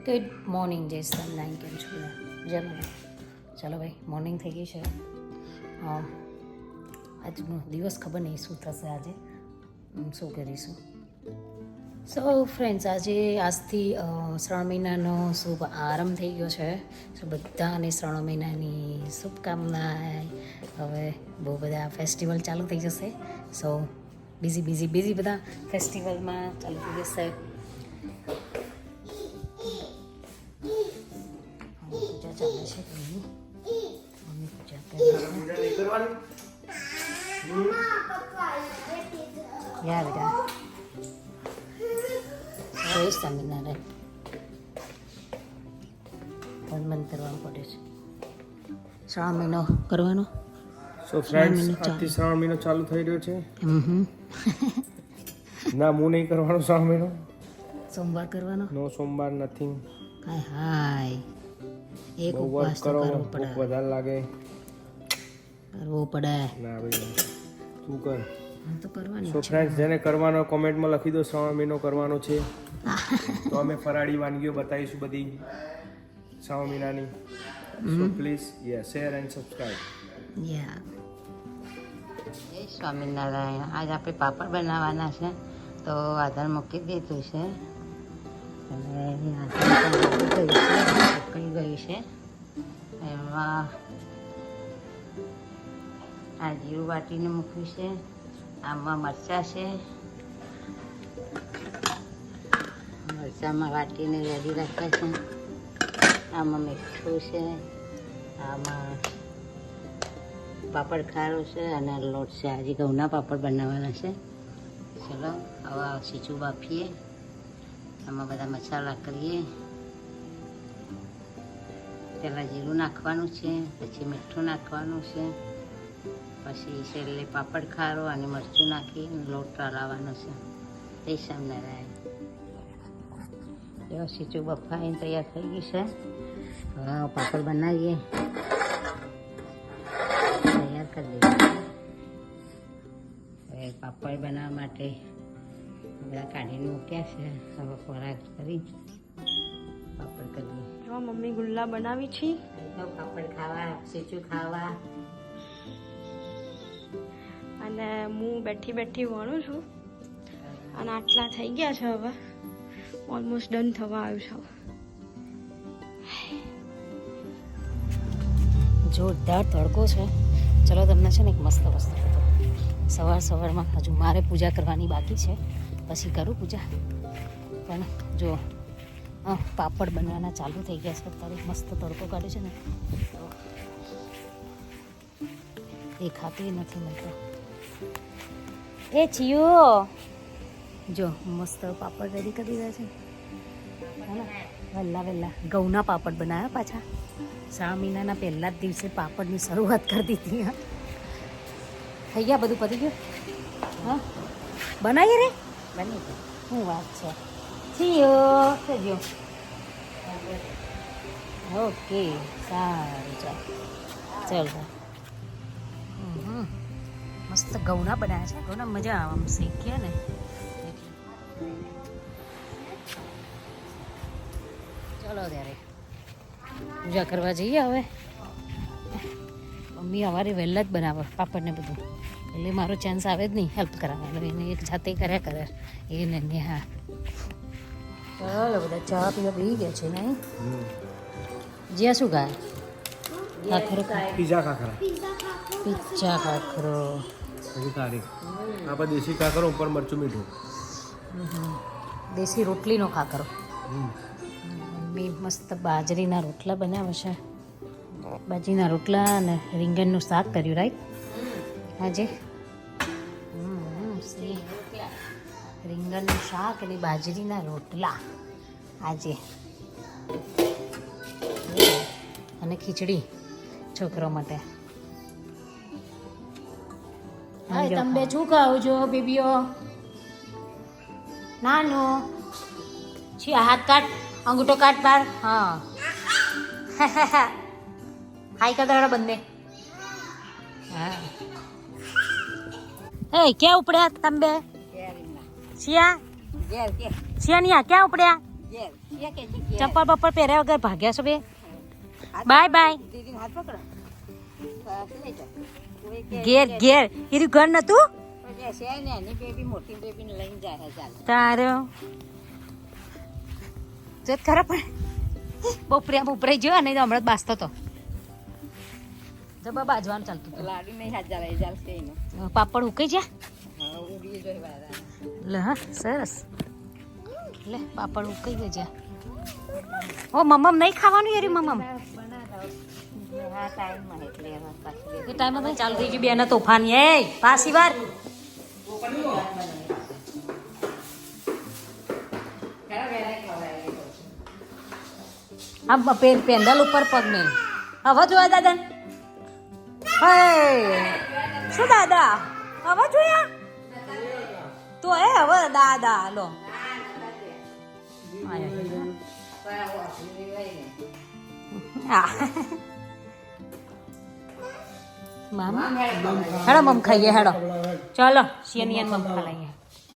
Good morning જય સ્વામિનારાયણ, કેમ છો બધા? જમ ચાલો ભાઈ, મોર્નિંગ થઈ ગઈ છે. આજનો દિવસ ખબર નહીં શું થશે, આજે શું કરીશું. સો ફ્રેન્ડ્સ, આજથી શ્રાવણ મહિનાનો શુભ આરંભ થઈ ગયો છે. સો બધાને શ્રાવણ મહિનાની શુભકામના. હવે બહુ બધા ફેસ્ટિવલ ચાલુ થઈ જશે. સો બિઝી બધા ફેસ્ટિવલમાં ચાલુ થઈ જશે. પૂજા ચાલે છે, મમ્મી પૂજા કરે છે. યા બેટા, જય સ્વામિનારાયણ. બંધ કરવાનું પડે છે. શ્રાવણ મહિનો કરવાનો. સો ફ્રેન્ડ્સ, આજથી શ્રાવણ મહિનો ચાલુ થઈ રહ્યો છે. ના, હું નહીં કરવાનો શ્રાવણ મહિનો. સોમવાર કરવાનો. નો સોમવાર, નથિંગ. હાય એક ઉપવાસ તો કરવો પડે. ભૂખ વધારે લાગે, કરવો પડે. ના ભાઈ, તું કર. તો કરવાની. સો ફ્રેન્ડ્સ, જેને કરવાનો કોમેન્ટમાં લખી દો શ્રાવણ મહિનો કરવાનો છે. તો અમે ફરાળી વાનગીઓ બતાવીશું બધી શ્રાવણ મહિનાની. So please share and subscribe. જય સ્વામિનારાયણ. આજ આપણે પાપડ બનાવવાના છે, તો આધાર મૂકી દીધું છે અને ઉકળી ગયું છે. એમાં આ જીરું વાટીને મૂક્યું છે. આમાં મરચાં છે, મરચાંમાં વાટીને રેડી રાખ્યા છે. આમાં મીઠું છે, આમાં પાપડ ખારો છે અને લોટ છે. આજે ઘઉંના પાપડ બનાવવાના છે. ચલો હવે સીચું બાફીએ. આમાં બધા મસાલા કરીએ. પહેલાં જીરું નાખવાનું છે, પછી મીઠું નાખવાનું છે, પછી છેલ્લે પાપડ ખારો અને મરચું નાખી લોટ હલાવવાનો છે. જય સ્વામિનારાયણ. જો સીચું બફાઈને તૈયાર થઈ ગયું છે. હવે પાપડ બનાવીએ. તૈયાર કરી દઈએ. હવે પાપડ બનાવવા માટે બધા કાઢીને મૂક્યા છે. હવે ખોરાક કરી પાપડ કરીએ. જો મમ્મી ગુલ્લા બનાવી છે. પાપડ ખાવા, સીચું ખાવા. અને હું બેઠી વણું છું અને આટલા થઈ ગયા છે. હવે ઓલમોસ્ટ ડન થવા આવ્યું છે. જોરદાર તડકો છે. ચલો તમને છે ને એક મસ્ત વસ્તુ કહું. સવારમાં હજુ મારે પૂજા કરવાની બાકી છે, પછી કરું પૂજા. પણ જો પાપડ બનવાના ચાલુ થઈ ગયા છે. અત્યારે મસ્ત તડકો કાઢે છે ને, તો દેખાતી નથી મને તો. એ ચિયો, જો મસ્ત પાપડ રેડી કરી દીધા છે. વહેલા ઘઉંના પાપડ બનાવ્યા પાછા. શ્રાવણ મહિનાના પહેલા જ દિવસે પાપડની શરૂઆત કરી દીધી. હા, થઈ ગયા, બધું પતી ગયું. હા, બનાવીએ રે, બની ગયું. શું વાત છે. ચિયો થજો. ઓકે, સારું, ચાલ. મસ્ત ઘઉંના બનાવ્યા છે. ઘઉંના મજા આવે, આમ શેકીએ ને. ચલો ત્યારે પૂજા કરવા જઈએ. હવે મમ્મી અમારે વહેલા જ બનાવે પાપડ ને બધું, એટલે મારો ચાન્સ આવે જ નહીં હેલ્પ કરાવવાનો. એને એક જાતે કર્યા કરે એને ને. હા, ચાલો બધા ચા પીવા બેસી ગયા છે. નહીં જ્યાં શું ખાય? ખાખરો. પીઝા ખાખરા. પિઝા ખાખરો. હજી તારીખ આપણે દેશી ખાખરો, ઉપર મરચું મીઠું. દેશી રોટલીનો ખાખરો. મમ્મી મસ્ત બાજરીના રોટલા બનાવે છે. બાજરીના રોટલા અને રીંગણનું શાક કર્યું, રાઈટ? આજે રીંગણનું શાક અને બાજરીના રોટલા આજે, અને ખીચડી છોકરો માટે. તમે શું કહો છો બેબીઓ? નાનો છી, હાથ કાઢ, અંગૂઠો કાઢ બાર. હા, હાઈ કર દડા બંને. હા, એ ક્યાં ઉપડ્યા તમે? શિયા શિયાનિયા ક્યાં ઉપડ્યા? ચપ્પલ બપ્પલ પહેર્યા વગર ભાગ્યા છો બે બાય બાય ઘેર ઘેર એનું ઘર નતું તારો જો ખરા પણ બપરાઈ ગયો નહીં તો હમણાં જ બાસતો હતો જબર બાજવાનું ચાલતું હતું પાપડ ઉકાઈ જા લે હા સરસ લે પાપડ ઉકાઈ ગયો જા ઓ મમ્મ નહીં ખાવાનું યાર મમ્મ એ ટાઈમ ભાઈ ચાલુ થઈ ગયું બેન તોફાની એ પાછી વાર આ પેન્ડલ ઉપર પગ મેં હવે જોયા દાદા હે શું દાદા હવે જોયા તો એ હવે દાદા લો મામા હેડો મમ ખાઈએ હેડો ચલો સિયનિયન મમ ખલાઈએ